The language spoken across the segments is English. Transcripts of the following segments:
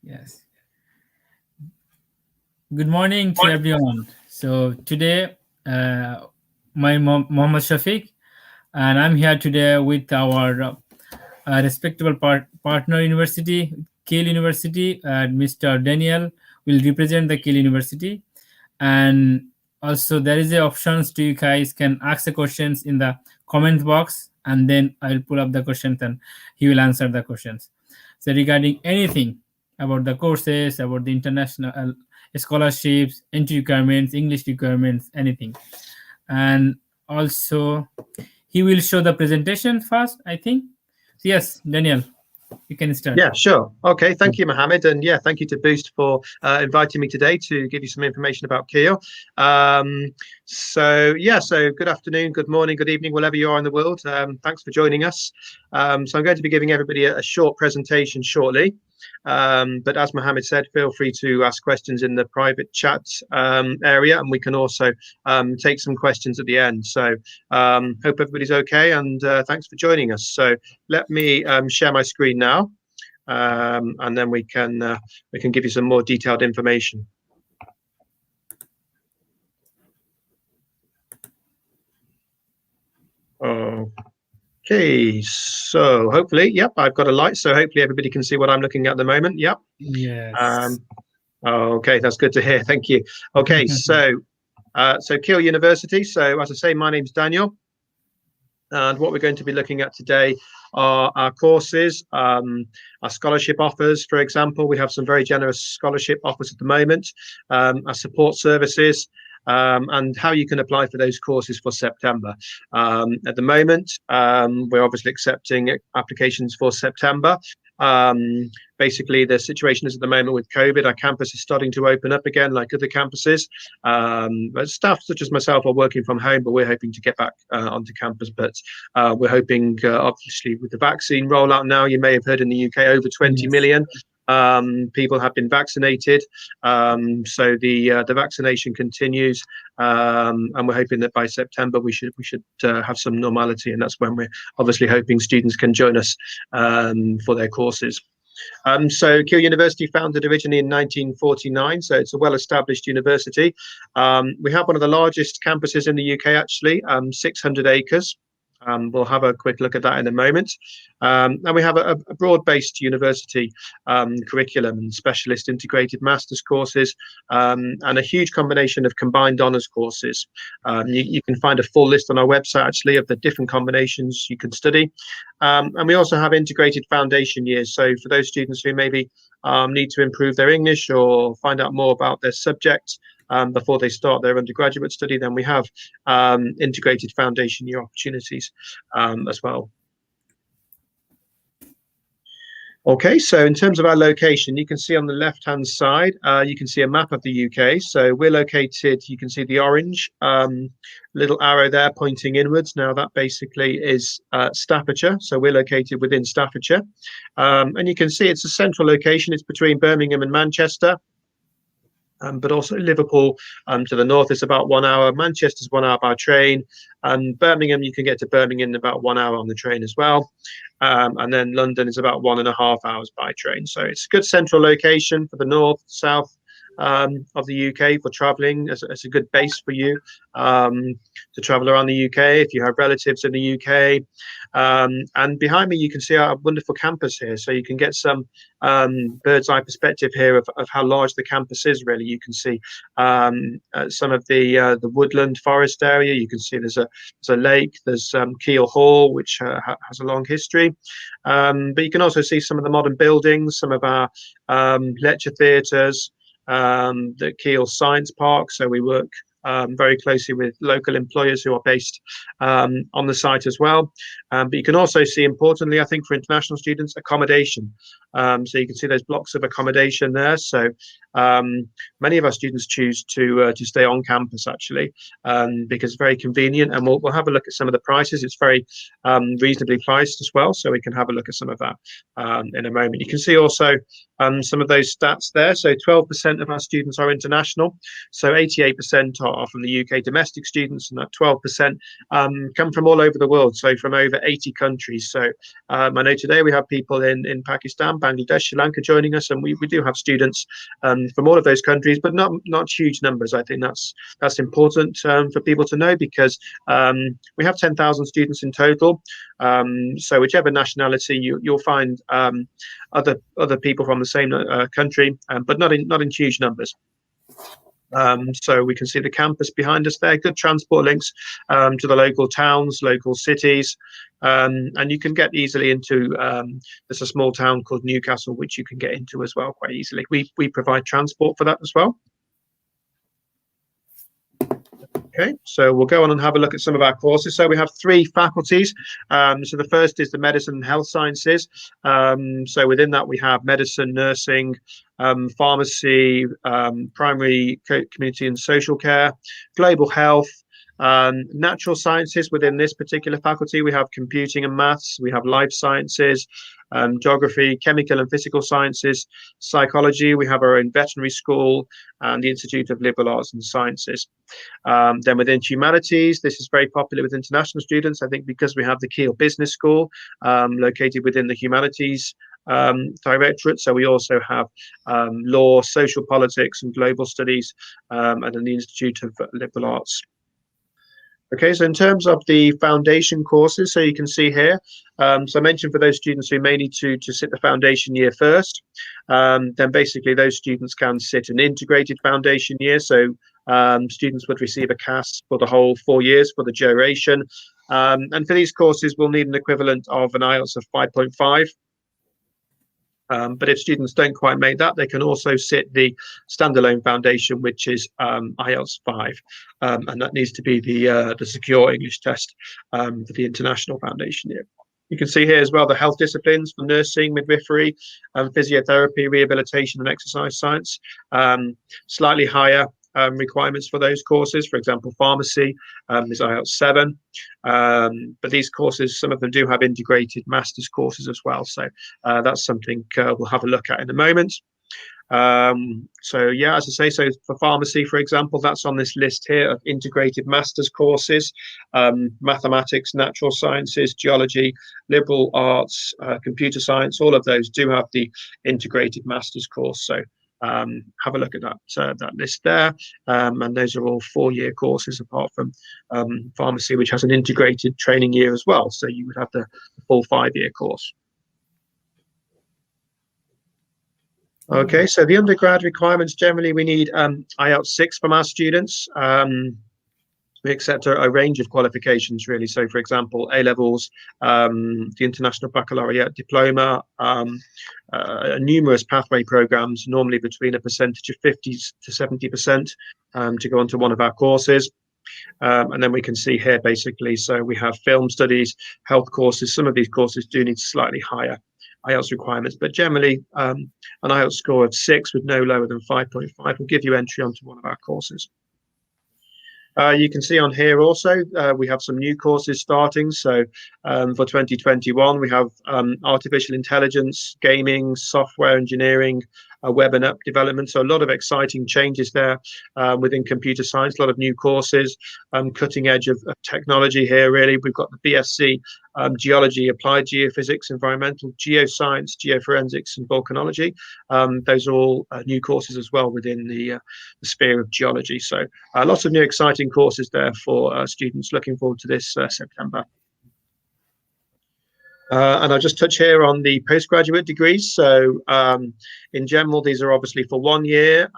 Yes. Good morning to everyone. So today, my Mohammed Shafiq, and I'm here today with our respectable partner university, Keele University, and Mr. Daniel will represent the Keele University. And also, there is a options to you guys can ask the questions in the comment box, and then I'll pull up the questions and he will answer the questions. So regarding anything about the courses, about the international scholarships, entry requirements, English requirements, anything. And also, he will show the presentation first, I think. So yes, Daniel, you can start. Yeah, sure. Okay, thank you, Mohammed. And yeah, thank you to Boost for inviting me today to give you some information about Keele. So good afternoon, good morning, good evening, wherever you are in the world. Thanks for joining us. So I'm going to be giving everybody a short presentation shortly. But as Mohammed said, feel free to ask questions in the private chat area, and we can also take some questions at the end. So hope everybody's okay, and thanks for joining us. So let me share my screen now, and then we can give you some more detailed information. Okay, so hopefully, yep, I've got a light, so hopefully everybody can see what I'm looking at the moment. Yep. Yes. Okay, that's good to hear. Thank you. Okay, so Keele University. So as I say, my name's Daniel, and what we're going to be looking at today are our courses, our scholarship offers. For example, we have some very generous scholarship offers at the moment, our support services, and how you can apply for those courses for September. At the moment, we're obviously accepting applications for September. Basically, the situation is at the moment with COVID, our campus is starting to open up again like other campuses. But staff such as myself are working from home, but we're hoping to get back onto campus. But we're hoping, obviously, with the vaccine rollout now, you may have heard in the UK, over 20 million people have been vaccinated, so the vaccination continues, and we're hoping that by September we should have some normality, and that's when we're obviously hoping students can join us for their courses. So Keele University, founded originally in 1949, so it's a well-established university. We have one of the largest campuses in the UK, actually, 600 acres. We'll have a quick look at that in a moment. And we have a broad-based university curriculum and specialist integrated master's courses, and a huge combination of combined honours courses. You can find a full list on our website, actually, of the different combinations you can study. And we also have integrated foundation years. So for those students who maybe need to improve their English or find out more about their subject before they start their undergraduate study, then we have integrated foundation year opportunities as well. Okay, so in terms of our location, you can see on the left-hand side, you can see a map of the UK. So we're located, you can see the orange little arrow there pointing inwards. Now that basically is Staffordshire. So we're located within Staffordshire. And you can see it's a central location. It's between Birmingham and Manchester. But also Liverpool to the north is about 1 hour. Manchester's 1 hour by train, and Birmingham, you can get to Birmingham in about 1 hour on the train as well. And then London is about 1.5 hours by train. So it's a good central location for the north, south of the UK for travelling. It's a good base for you to travel around the UK if you have relatives in the UK. And behind me, you can see our wonderful campus here. So you can get some bird's eye perspective here of how large the campus is, really. You can see some of the woodland forest area. You can see there's a lake, there's Keele Hall, which has a long history. But you can also see some of the modern buildings, some of our lecture theatres, the Keele Science Park. So we work very closely with local employers who are based on the site as well. But you can also see, importantly, I think for international students, accommodation. So you can see those blocks of accommodation there. So many of our students choose to stay on campus, actually, because it's very convenient. And we'll have a look at some of the prices. It's very reasonably priced as well. So we can have a look at some of that in a moment. You can see also some of those stats there. So 12% of our students are international. So 88% are from the UK domestic students, and that 12% come from all over the world. So from over 80 countries. So I know today we have people in Pakistan, Bangladesh, Sri Lanka joining us, and we do have students from all of those countries, but not huge numbers. I think that's important for people to know, because we have 10,000 students in total. So whichever nationality, you'll find other people from the same country, but not in huge numbers. So we can see the campus behind us there, good transport links to the local towns, local cities, and you can get easily into, there's a small town called Newcastle, which you can get into as well quite easily. We provide transport for that as well. Okay, so we'll go on and have a look at some of our courses. So we have 3 faculties. So the first is the medicine and health sciences. So within that we have medicine, nursing, pharmacy, primary, community and social care, global health, natural sciences. Within this particular faculty we have computing and maths, we have life sciences, geography, chemical and physical sciences, psychology. We have our own veterinary school and the Institute of Liberal Arts and Sciences. Then within humanities, this is very popular with international students, I think, because we have the Keele Business School located within the humanities directorate. So we also have law, social politics and global studies, and then the Institute of Liberal Arts. Okay, so in terms of the foundation courses, so you can see here, so I mentioned for those students who may need to sit the foundation year first, then basically those students can sit an integrated foundation year. So students would receive a CAS for the whole 4 years for the duration. And for these courses, we'll need an equivalent of an IELTS of 5.5. But if students don't quite make that, they can also sit the standalone foundation, which is IELTS 5, and that needs to be the secure English test for the international foundation year. You can see here as well the health disciplines for nursing, midwifery, physiotherapy, rehabilitation and exercise science. Slightly higher requirements for those courses. For example, pharmacy is IELTS 7, but these courses, some of them do have integrated master's courses as well, so that's something we'll have a look at in a moment. So yeah, as I say, so for pharmacy, for example, that's on this list here of integrated master's courses. Mathematics, natural sciences, geology, liberal arts, computer science, all of those do have the integrated master's course. So have a look at that list there, and those are all 4-year courses, apart from pharmacy, which has an integrated training year as well, so you would have the full 5-year course. Okay, so the undergrad requirements, generally we need IELTS 6 from our students. We accept a range of qualifications, really. So, for example, A-levels, the International Baccalaureate diploma, numerous pathway programs, normally between a percentage of 50 to 70% to go onto one of our courses. And then we can see here, basically, so we have film studies, health courses. Some of these courses do need slightly higher IELTS requirements, but generally an IELTS score of 6 with no lower than 5.5 will give you entry onto one of our courses. You can see on here also we have some new courses starting. So for 2021 we have artificial intelligence, gaming, software engineering, web and app development. So a lot of exciting changes there within computer science, a lot of new courses, cutting edge of technology here, really. We've got the BSc geology, applied geophysics, environmental geoscience, geoforensics and volcanology. Those are all new courses as well within the sphere of geology. So lots of new exciting courses there for students. Looking forward to this September. And I'll just touch here on the postgraduate degrees. So in general, these are obviously for 1 year.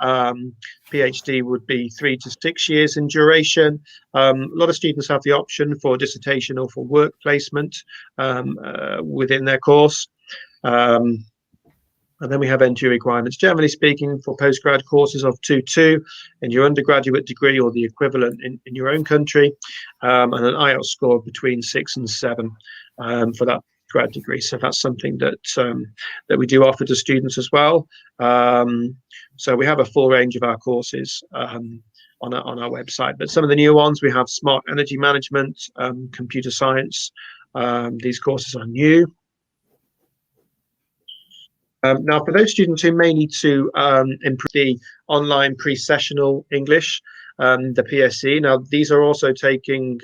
PhD would be 3 to 6 years in duration. A lot of students have the option for dissertation or for work placement within their course. And then we have entry requirements, generally speaking, for postgrad courses of 2.2 in your undergraduate degree or the equivalent in your own country, and an IELTS score between 6 and 7 for that grad degree. So that's something that that we do offer to students as well. So we have a full range of our courses on our website, but some of the new ones, we have smart energy management, computer science. These courses are new. Now, for those students who may need to improve the online pre-sessional English, the PSE, now these are also taking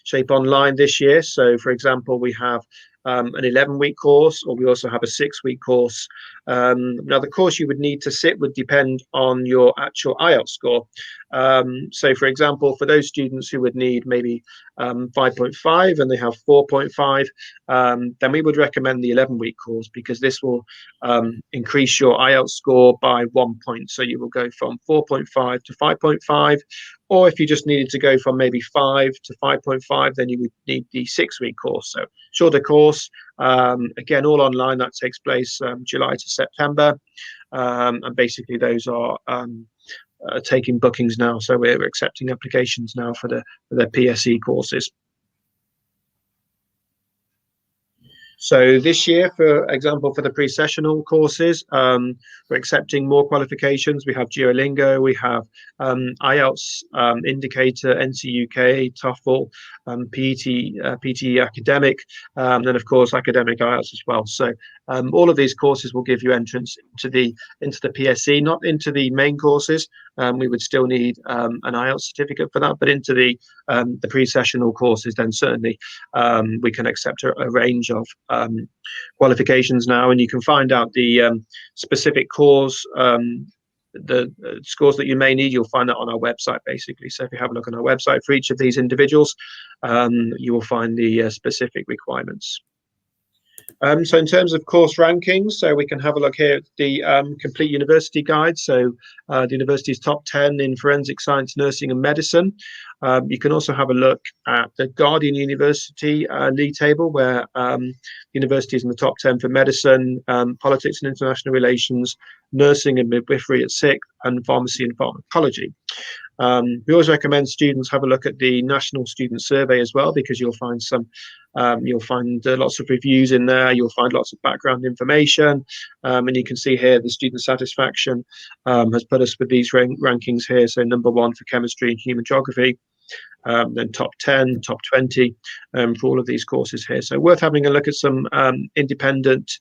shape online this year. So, for example, we have an 11-week course, or we also have a 6-week course. Now, the course you would need to sit would depend on your actual IELTS score. So, for example, for those students who would need maybe 5.5 and they have 4.5, then we would recommend the 11-week course, because this will increase your IELTS score by 1 point. So you will go from 4.5 to 5.5, or if you just needed to go from maybe 5 to 5.5, then you would need the 6-week course. So shorter course, again, all online. That takes place July to September, and basically those are taking bookings now. So we're accepting applications now for the PSE courses. So this year, for example, for the pre-sessional courses, we're accepting more qualifications. We have Duolingo, we have IELTS, Indicator, NCUK, TOEFL, PT Academic, and then of course Academic IELTS as well. So all of these courses will give you entrance into the PSE, not into the main courses. We would still need an IELTS certificate for that, but into the pre-sessional courses, then certainly we can accept a range of qualifications now, and you can find out the specific course, the scores that you may need. You'll find that on our website, basically. So if you have a look on our website for each of these individuals, you will find the specific requirements. So in terms of course rankings, so we can have a look here at the complete university guide. So the university's top 10 in forensic science, nursing and medicine. You can also have a look at the Guardian University league table, where university is in the top 10 for medicine, politics and international relations, nursing and midwifery at 6th, and pharmacy and pharmacology. We always recommend students have a look at the National Student Survey as well, because you'll find lots of reviews in there. You'll find lots of background information, and you can see here the student satisfaction has put us with these rankings here. So number 1 for chemistry and human geography, then top 10, top 20 for all of these courses here. So worth having a look at some independent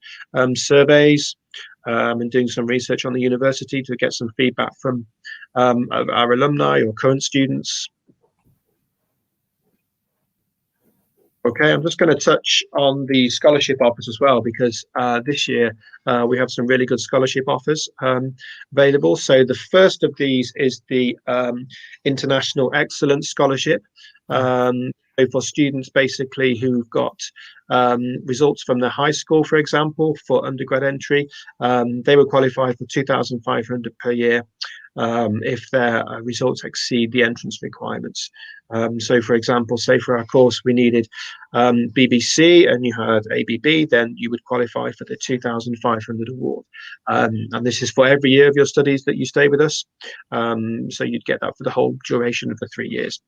surveys and doing some research on the university to get some feedback from our alumni or current students. Okay, I'm just going to touch on the scholarship offers as well, because this year we have some really good scholarship offers available. So the first of these is the International Excellence Scholarship. So for students basically who've got results from their high school, for example, for undergrad entry, they will qualify for 2,500 per year if their results exceed the entrance requirements. So for example, say for our course we needed BBC and you had ABB, then you would qualify for the 2,500 award. And this is for every year of your studies that you stay with us. So you'd get that for the whole duration of the 3 years.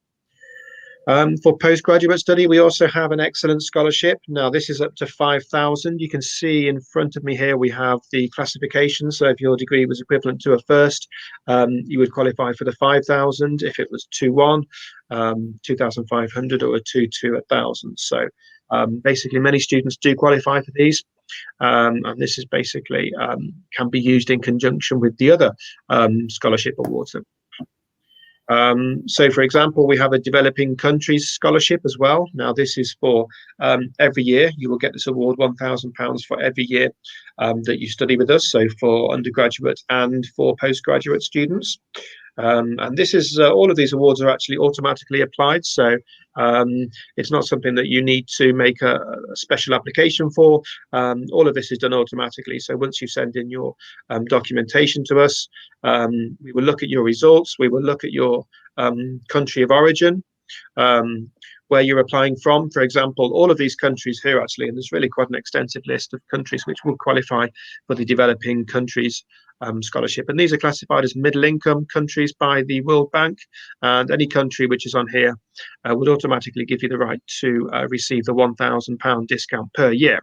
For postgraduate study, we also have an excellence scholarship. Now, this is up to 5,000. You can see in front of me here, we have the classifications. So if your degree was equivalent to a first, you would qualify for the 5,000. If it was 2-1, 2,500, or a 2-2, 1,000. So basically, many students do qualify for these. And this is basically can be used in conjunction with the other scholarship awards. So, for example, we have a developing countries scholarship as well. Now, this is for every year. You will get this award, £1,000 for every year that you study with us. So for undergraduate and for postgraduate students. And this is all of these awards are actually automatically applied. So it's not something that you need to make a special application for. All of this is done automatically. So once you send in your documentation to us, we will look at your results. We will look at your country of origin, where you're applying from. For example, all of these countries here actually, and there's really quite an extensive list of countries which will qualify for the developing countries scholarship. And these are classified as middle income countries by the World Bank. And any country which is on here would automatically give you the right to receive the £1,000 discount per year.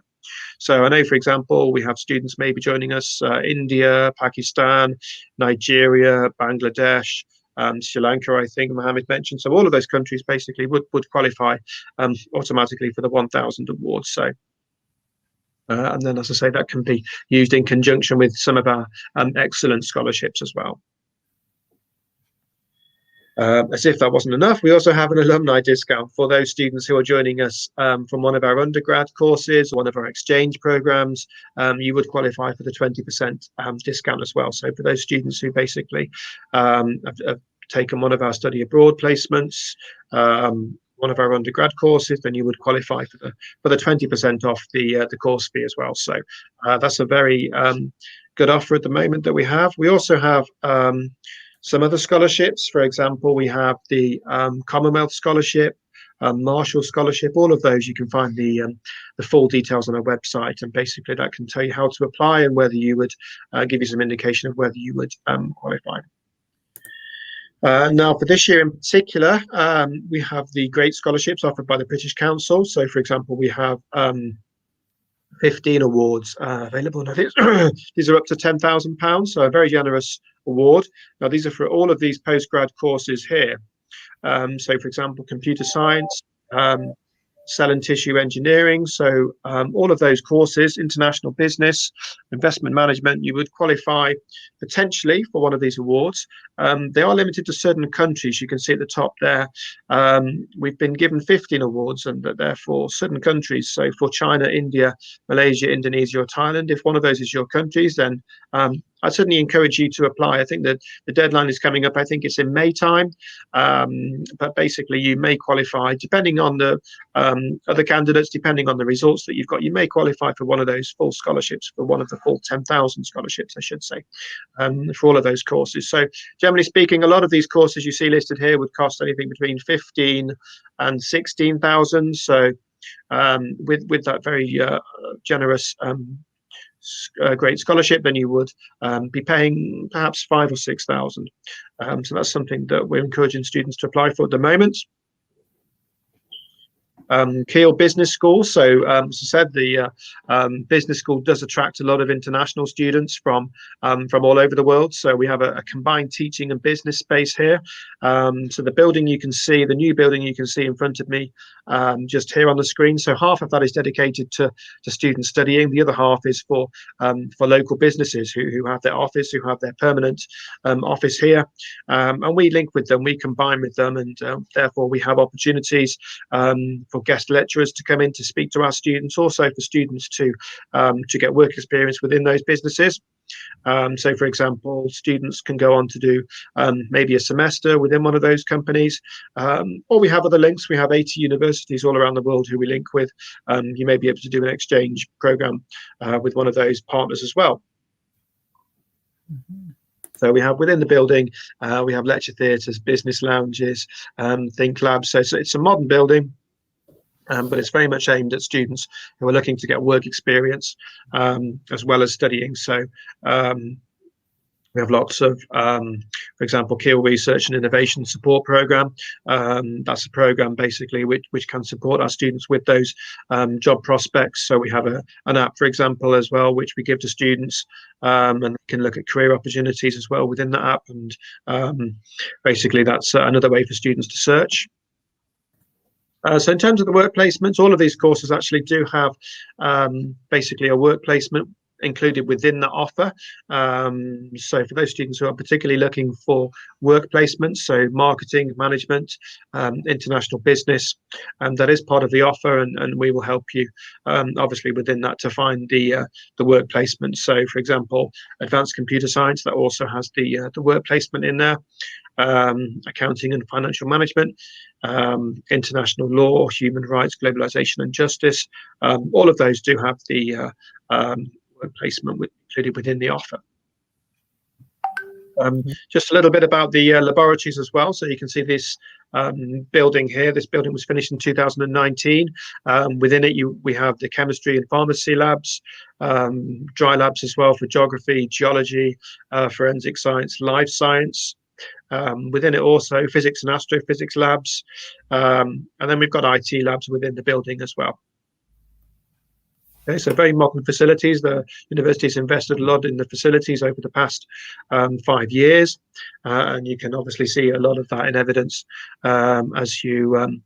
So I know, for example, we have students maybe joining us, India, Pakistan, Nigeria, Bangladesh, Sri Lanka, I think Mohammed mentioned. So all of those countries basically would qualify automatically for the 1,000 awards. So and then, as I say, that can be used in conjunction with some of our excellent scholarships as well. As if that wasn't enough, we also have an alumni discount for those students who are joining us from one of our undergrad courses, one of our exchange programs. You would qualify for the 20% discount as well. So for those students who basically have taken one of our study abroad placements, one of our undergrad courses, then you would qualify for the 20% off the course fee as well. So that's a very good offer at the moment that we have. We also have some other scholarships. For example, we have the Commonwealth Scholarship, Marshall Scholarship. All of those, you can find the full details on our website, and basically that can tell you how to apply and whether you would give you some indication of whether you would qualify. Now, for this year in particular, we have the Great Scholarships offered by the British Council. So, for example, we have 15 awards available, and I think these are up to £10,000, so a very generous award. Now, these are for all of these postgrad courses here. So, for example, computer science, cell and tissue engineering. So all of those courses, international business, investment management, you would qualify potentially for one of these awards. They are limited to certain countries. You can see at the top there, we've been given 15 awards, and therefore certain countries. So for China, India, Malaysia, Indonesia, or Thailand, if one of those is your countries, then I certainly encourage you to apply. I think that the deadline is coming up. I think it's in May time, but basically you may qualify depending on the other candidates, depending on the results that you've got. You may qualify for one of those full scholarships, for one of the full 10,000 scholarships, I should say, for all of those courses. So generally speaking, a lot of these courses you see listed here would cost anything between 15 and 16,000. So with that very generous great scholarship, then you would be paying perhaps 5,000 or 6,000. So that's something that we're encouraging students to apply for at the moment. Keele Business School. So as I said, the business school does attract a lot of international students from all over the world. So we have a combined teaching and business space here. So the building you can see, the new building you can see in front of me, just here on the screen. So half of that is dedicated to students studying. The other half is for local businesses who have their office, who have their permanent office here. And we link with them, we combine with them, and therefore we have opportunities for guest lecturers to come in to speak to our students, also for students to get work experience within those businesses. So, for example, students can go on to do maybe a semester within one of those companies, or we have other links. We have 80 universities all around the world who we link with. You may be able to do an exchange program with one of those partners as well. So we have within the building, we have lecture theatres, business lounges, think labs. So it's a modern building. But it's very much aimed at students who are looking to get work experience as well as studying. So we have lots of, for example, Keele Research and Innovation Support Program. That's a program basically which can support our students with those job prospects. So we have an app, for example, as well, which we give to students, and they can look at career opportunities as well within the app. And basically that's another way for students to search. So in terms of the work placements, all of these courses actually do have basically a work placement included within the offer. So for those students who are particularly looking for work placements, so marketing, management, international business, that is part of the offer, and we will help you obviously within that to find the work placement. So for example, advanced computer science, that also has the work placement in there. Accounting and financial management, international law, human rights, globalization and justice. All of those do have the work placement included within the offer. Just a little bit about the laboratories as well. So you can see this building here. This building was finished in 2019. Within it, we have the chemistry and pharmacy labs, dry labs as well for geography, geology, forensic science, life science. Within it also physics and astrophysics labs, and then we've got IT labs within the building as well. Okay, so very modern facilities. The university has invested a lot in the facilities over the past 5 years, and you can obviously see a lot of that in evidence as you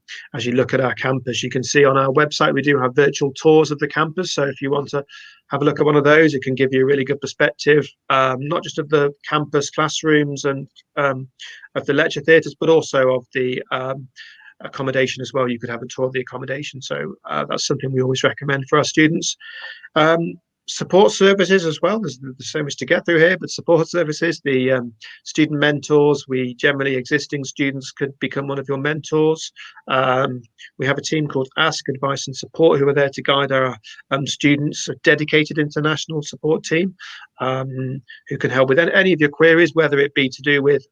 look at our campus. You can see on our website we do have virtual tours of the campus. So if you want to have a look at one of those, it can give you a really good perspective, not just of the campus classrooms and of the lecture theatres, but also of the accommodation as well. You could have a tour of the accommodation, so that's something we always recommend for our students. Support services as well. There's so much to get through here, but support services, the student mentors, we generally, existing students could become one of your mentors. We have a team called Ask Advice and Support who are there to guide our students, a dedicated international support team who can help with any of your queries, whether it be to do with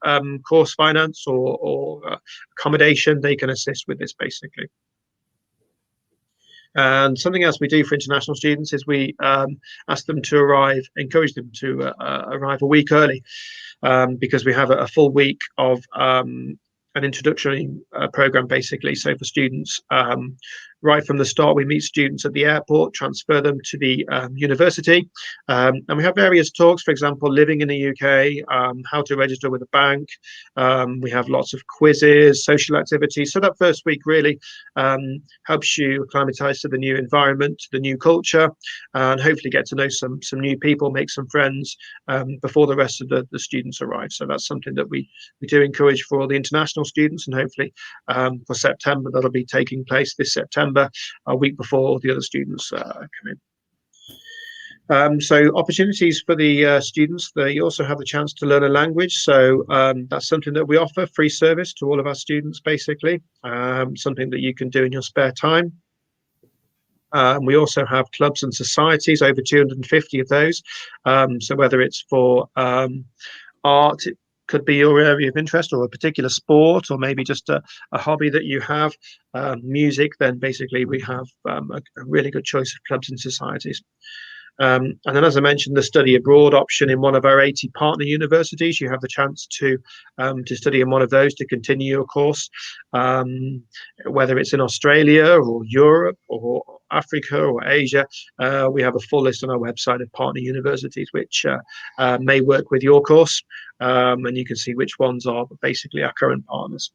course finance or accommodation. They can assist with this basically. And something else we do for international students is we ask them to encourage them to arrive a week early, because we have a full week of an introductory program basically. So for students, right from the start, we meet students at the airport, transfer them to the university, and we have various talks, for example, living in the UK, how to register with a bank. We have lots of quizzes, social activities. So that first week really helps you acclimatise to the new environment, to the new culture, and hopefully get to know some new people, make some friends before the rest of the students arrive. So that's something that we do encourage for all the international students, and hopefully for September, that'll be taking place this September, a week before the other students come in. So opportunities for the students, they also have the chance to learn a language. So that's something that we offer, free service to all of our students basically, something that you can do in your spare time. We also have clubs and societies, over 250 of those. So whether it's for art, it could be your area of interest, or a particular sport, or maybe just a hobby that you have, music, then basically we have a really good choice of clubs and societies. And then, as I mentioned, the study abroad option in one of our 80 partner universities, you have the chance to study in one of those to continue your course, whether it's in Australia or Europe or Africa or Asia. We have a full list on our website of partner universities which may work with your course, and you can see which ones are basically our current partners.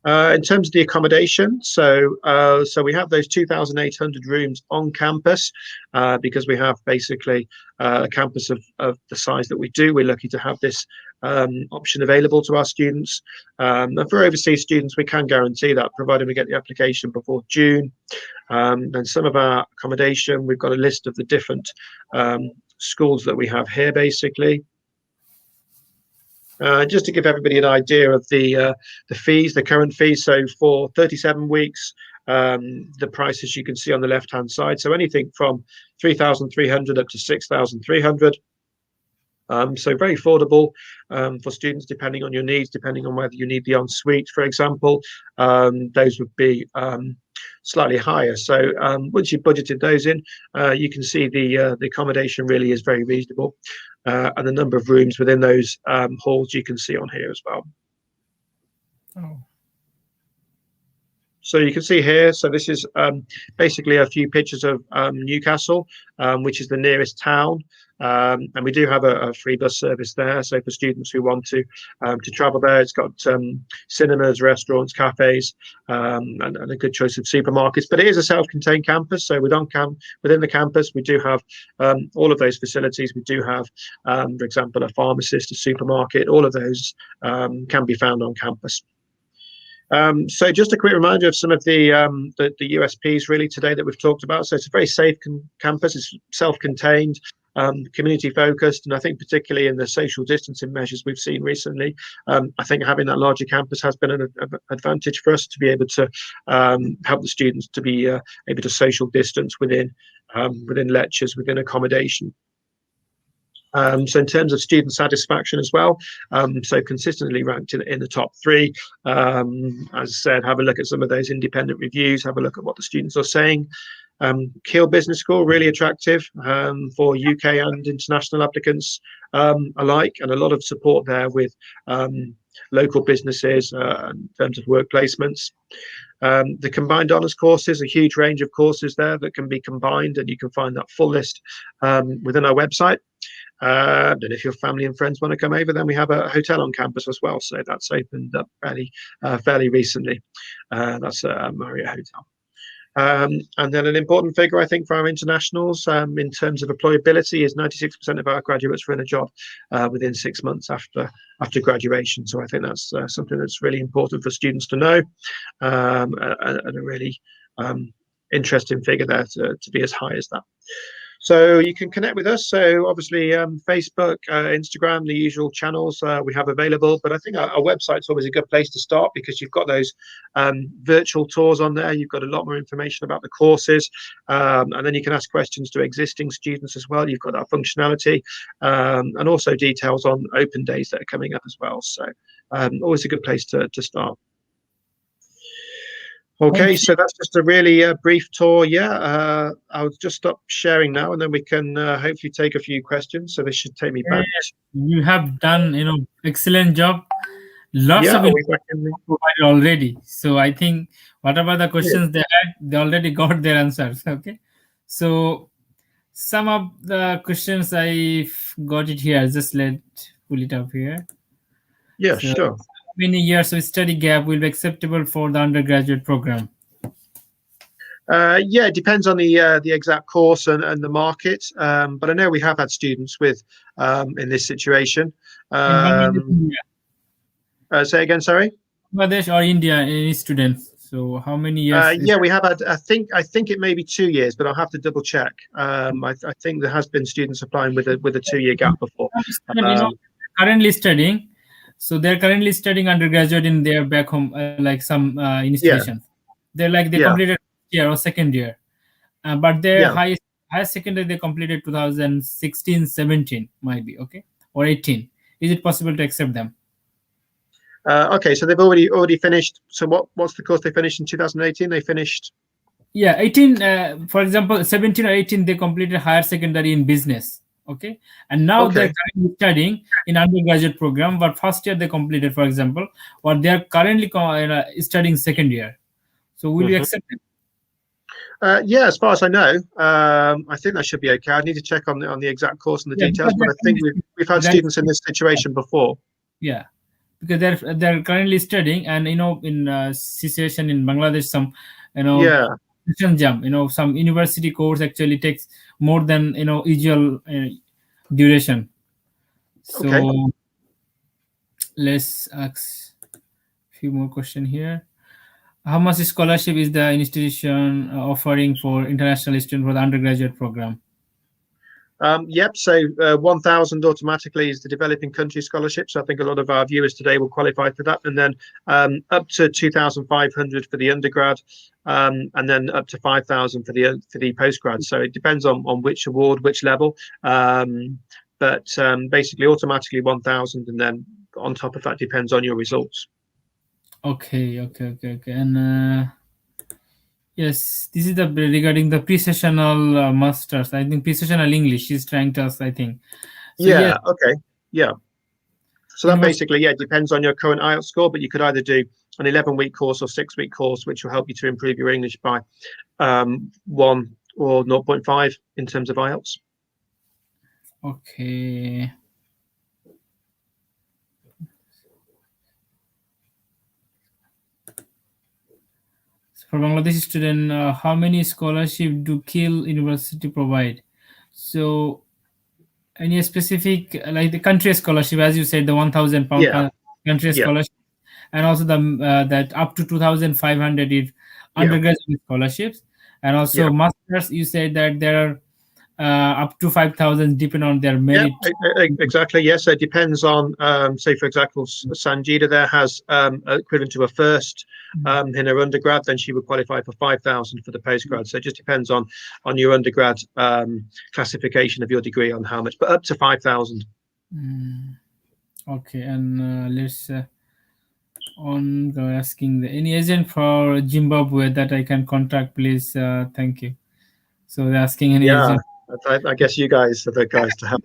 In terms of the accommodation, so we have those 2,800 rooms on campus, because we have basically a campus of the size that we do. We're lucky to have this option available to our students. And for overseas students, we can guarantee that, provided we get the application before June. And some of our accommodation, we've got a list of the different schools that we have here, basically. Just to give everybody an idea of the fees, the current fees. So for 37 weeks, the prices you can see on the left-hand side. So anything from 3,300 up to 6,300. So very affordable for students, depending on your needs, depending on whether you need the ensuite, for example. Those would be slightly higher. So once you've budgeted those in, you can see the accommodation really is very reasonable, and the number of rooms within those halls you can see on here as well. Oh. So you can see here, so this is basically a few pictures of Newcastle, which is the nearest town. And we do have a free bus service there. So for students who want to travel there, it's got cinemas, restaurants, cafes, and a good choice of supermarkets. But it is a self-contained campus. So within the campus, we do have all of those facilities. We do have, for example, a pharmacist, a supermarket. All of those can be found on campus. So just a quick reminder of some of the USPs really today that we've talked about. So it's a very safe campus. It's self-contained, community focused, and I think particularly in the social distancing measures we've seen recently, I think having that larger campus has been an advantage for us to be able to help the students to be able to social distance within lectures, within accommodation. So in terms of student satisfaction as well, so consistently ranked in the top 3. As I said, have a look at some of those independent reviews, have a look at what the students are saying. Keele Business School, really attractive for UK and international applicants alike, and a lot of support there with local businesses in terms of work placements. The combined honours courses, a huge range of courses there that can be combined, and you can find that full list within our website. And if your family and friends want to come over, then we have a hotel on campus as well. So that's opened up fairly recently. That's a Marriott hotel. And then an important figure, I think, for our internationals in terms of employability is 96% of our graduates are in a job within 6 months after graduation. So I think that's something that's really important for students to know, and a really interesting figure there to be as high as that. So you can connect with us. So obviously Facebook, Instagram, the usual channels we have available. But I think our website's always a good place to start, because you've got those virtual tours on there. You've got a lot more information about the courses. And then you can ask questions to existing students as well. You've got that functionality, and also details on open days that are coming up as well. So always a good place to start. Okay, so that's just a really brief tour. I'll just stop sharing now, and then we can hopefully take a few questions. So this should take me back. You have done, excellent job. Lots of information provided already. So I think whatever the questions they had, they already got their answers. Okay, so some of the questions I got it here. Just pull it up here. Yeah, so, sure. How many years of study gap will be acceptable for the undergraduate program? Yeah, it depends on the exact course and the market. But I know we have had students with in this situation. Say again, sorry. Bangladesh or India, any students? So how many years? Yeah, we have had. I think it may be 2 years, but I'll have to double check. I think there has been students applying with a 2-year gap before. Currently studying. So they're currently studying undergraduate in their back home, like some institutions. They're they completed year or second year, but their high secondary they completed 2016, 17 might be or 18. Is it possible to accept them? Okay, so they've already finished. So what's the course they finished in 2018? They finished. Yeah, 18. For example, 17 or 18 they completed higher secondary in business. Okay, and now they're currently studying in undergraduate program, but first year they completed, for example, or they're currently studying second year. So will you accept it? Yeah, as far as I know, I think that should be okay. I need to check on the exact course and the details, but I think we've had students in this situation before. Yeah, because they're currently studying, and in situation in Bangladesh, some some university course actually takes more than usual duration. So let's ask a few more questions here. How much scholarship is the institution offering for international students for the undergraduate program? Yep, so 1,000 automatically is the developing country scholarship. So I think a lot of our viewers today will qualify for that. And then up to 2,500 for the undergrad, and then up to 5,000 for the postgrad. So it depends on which award, which level. But basically automatically 1,000, and then on top of that depends on your results. Okay. And yes, this is regarding the pre-sessional masters. I think pre-sessional English is trying to ask, I think. So, okay. Yeah. So that basically, depends on your current IELTS score, but you could either do an 11-week course or 6-week course, which will help you to improve your English by 1 or 0.5 in terms of IELTS. Okay. For Bangladeshi student, how many scholarship do Keele University provide? So, any specific, like the country scholarship, as you said, the £1,000 country scholarship, and also the that up to 2,500 is undergraduate scholarships, and also masters. You said that there are up to 5,000 depending on their merit. Yeah, exactly. Yes, it depends on, say, for example, Sanjida there has equivalent to a first in her undergrad, then she would qualify for 5,000 for the postgrad. So it just depends on your undergrad classification of your degree on how much, but up to 5,000. Okay, and let's on asking any agent for Zimbabwe that I can contact, please. Thank you. So they're asking any agent. I guess you guys are the guys to help.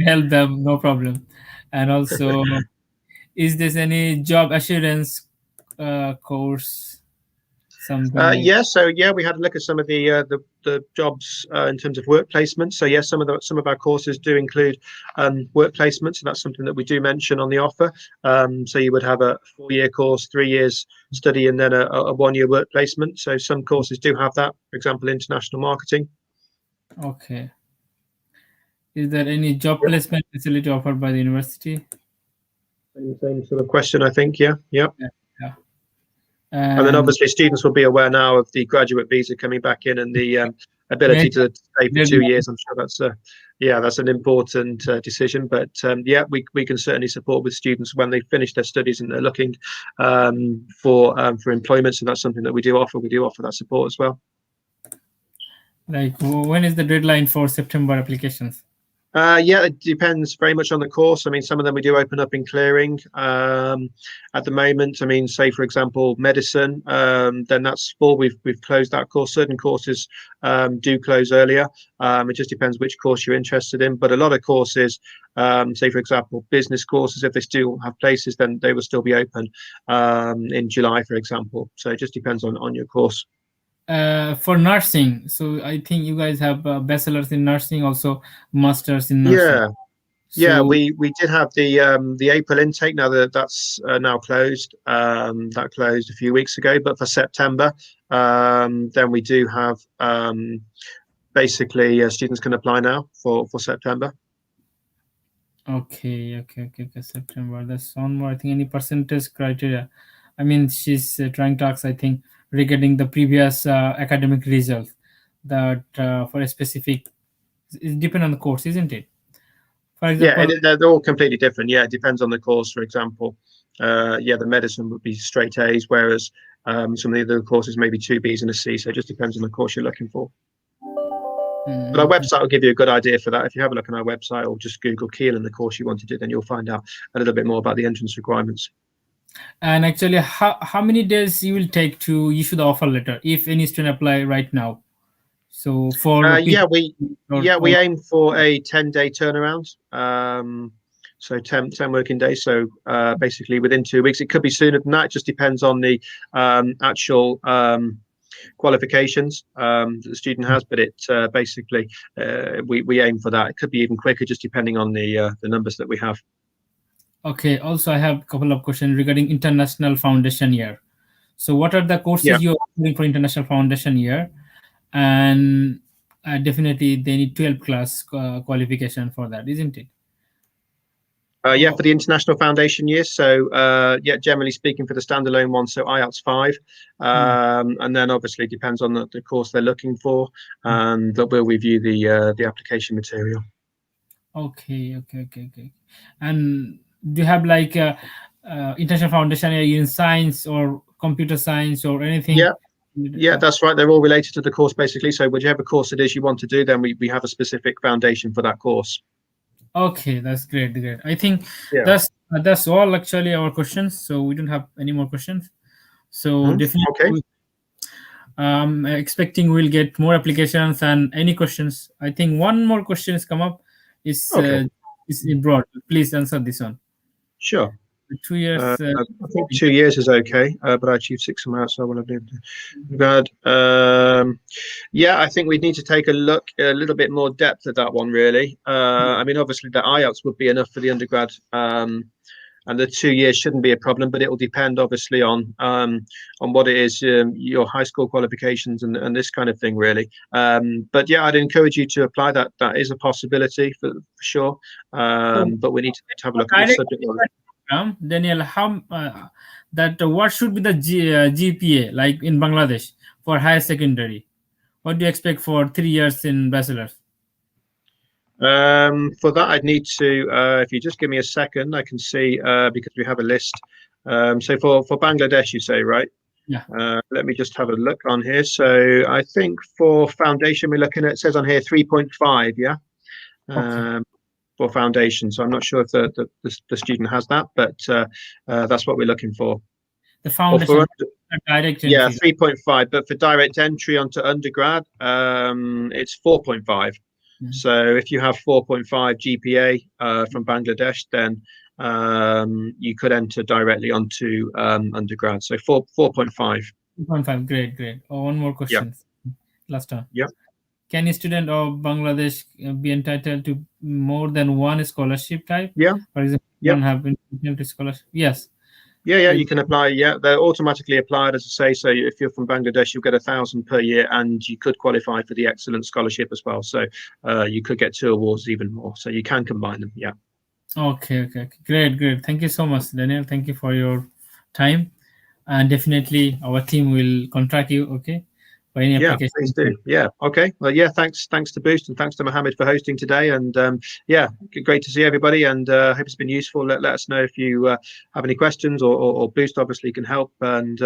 Help them, no problem. And also, is there any job assurance course, something like? We had a look at some of the jobs in terms of work placement. So yes, some of our courses do include work placement. So that's something that we do mention on the offer. So you would have a 4-year course, 3 years study, and then a 1-year work placement. So some courses do have that. For example, international marketing. Okay. Is there any job placement facility offered by the university? Same sort of question, I think. Yeah. Yeah. And then obviously students will be aware now of the graduate visa coming back in and the ability to stay for 2 years. I'm sure that's an important decision. But we can certainly support with students when they finish their studies and they're looking for employment. So that's something that we do offer. We do offer that support as well. Like, when is the deadline for September applications? It depends very much on the course. I mean, some of them we do open up in clearing at the moment. I mean, say for example, medicine, then that's full. We've closed that course. Certain courses do close earlier. It just depends which course you're interested in. But a lot of courses, say for example, business courses, if they still have places, then they will still be open in July, for example. So it just depends on your course. For nursing, so I think you guys have bachelor's in nursing, also masters in nursing. We did have the April intake. Now that's now closed. That closed a few weeks ago. But for September, then we do have basically students can apply now for September. Okay. September. That's one more. I think any percentage criteria. I mean, she's trying to ask, I think, regarding the previous academic results, that for a specific, it depends on the course, isn't it? For example, they're all completely different. Yeah, it depends on the course. For example, the medicine would be straight A's, whereas some of the other courses may be 2 B's and a C. So it just depends on the course you're looking for. But our website will give you a good idea for that. If you have a look on our website or just Google Keele and the course you want to do, then you'll find out a little bit more about the entrance requirements. And actually, how many days you will take to issue the offer letter if any student apply right now? So for we aim for a 10-day turnaround. So 10 working days. So basically within 2 weeks. It could be sooner than that. It just depends on the actual qualifications that the student has. But it basically we aim for that. It could be even quicker, just depending on the numbers that we have. Okay. Also, I have a couple of questions regarding international foundation year. So what are the courses you're doing for international foundation year? And definitely they need 12 class qualification for that, isn't it? For the international foundation year. So generally speaking, for the standalone one, so IELTS 5, and then obviously depends on the course they're looking for, and that will review the application material. Okay. And do you have like international foundation year in science or computer science or anything? Yeah, that's right. They're all related to the course basically. So whichever course it is you want to do, then we have a specific foundation for that course. Okay, that's great. I think that's all actually our questions. So we don't have any more questions. So definitely, expecting we'll get more applications and any questions. I think one more question has come up. Is broad. Please answer this one. Sure. 2 years. I think 2 years is okay, but I achieved 6 amounts, so I want to be able to. Good. I think we need to take a look a little bit more depth at that one, really. I mean, obviously the IELTS would be enough for the undergrad, and the 2 years shouldn't be a problem, but it will depend obviously on what it is, your high school qualifications and this kind of thing, really. But yeah, I'd encourage you to apply that. That is a possibility for sure. But we need to have a look at the subject. Daniel, what should be the GPA like in Bangladesh for higher secondary? What do you expect for 3 years in bachelor's? For that, I'd need to, if you just give me a second, I can see because we have a list. So for Bangladesh, you say, right? Yeah. Let me just have a look on here. So I think for foundation, we're looking at, it says on here 3.5, yeah? Okay. For foundation. So I'm not sure if the student has that, but that's what we're looking for. The foundation, direct entry. Yeah, 3.5, but for direct entry onto undergrad, it's 4.5. So if you have 4.5 GPA from Bangladesh, then you could enter directly onto undergrad. So 4.5. 2.5. Great, great. Oh, one more Yeah. question. Last one. Yeah. Can a student of Bangladesh be entitled to more than one scholarship type? Yeah. For example, Yeah. one have entitled to scholarship. Yes. Yeah, you can apply. Yeah, they're automatically applied, as I say. So if you're from Bangladesh, you'll get 1,000 per year, and you could qualify for the Excellent Scholarship as well. So you could get 2 awards, even more. So you can combine them. Yeah. Okay, okay, okay. Great, great. Thank you so much, Daniel. Thank you for your time, and definitely our team will contact you. Okay, for any Yeah, please application. do. Yeah. Okay. Well, yeah. Thanks to Boost, and thanks to Mohammed for hosting today. And yeah, great to see everybody. And hope it's been useful. Let us know if you have any questions, or Boost obviously can help. And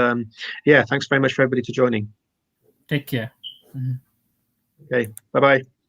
yeah, thanks very much for everybody to joining. Take care. Okay. Bye bye.